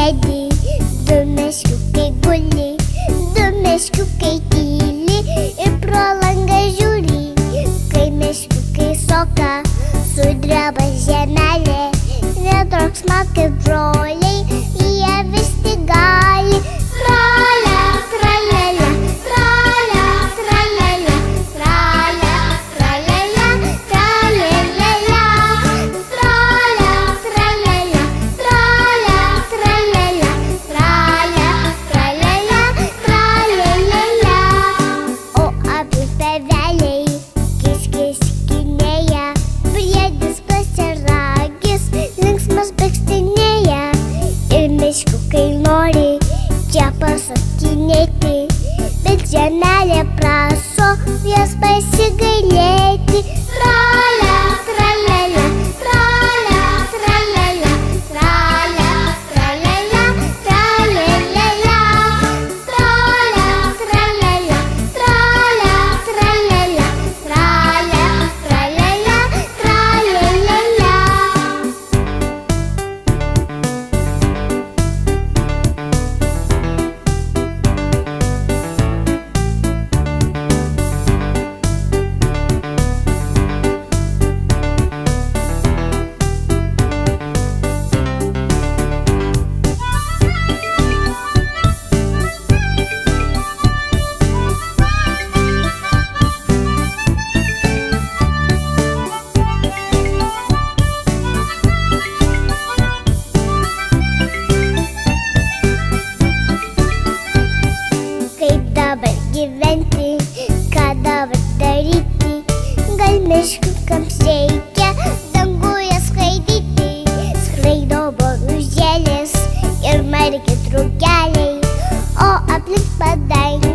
sėdi, du meškiukai guli, du meškiukai tyli ir pro langą žiūri. Kai meškiukai soka, sudreba žemelė, netroksma kaip broliai, jie vis tik gali. Tralia, tralialia, tralia, tralialia, tralia, tralialia, tralialia, tralia, tralialia, tralia, tralialia, tralia, tralialia, tralialia. O aplink tėveliai kiškinėja, briedis pasiragis, linksmas bakstinėja. Ir meškiukai nori čia pasotinėti, bet žemelė prašo jas pasigailėti. Tralia, tralialia, tralia, tralialia, tralia, tralialia, tralialia, tralia, tralialia, tralia, tralialia, tralia, tralialia, tralialia. Kaip dabar gyventi, ką dabar daryti, gal meškiukams reikia danguje skraidyti. Skraido boružėlės ir margi drugeliai, o aplink padangę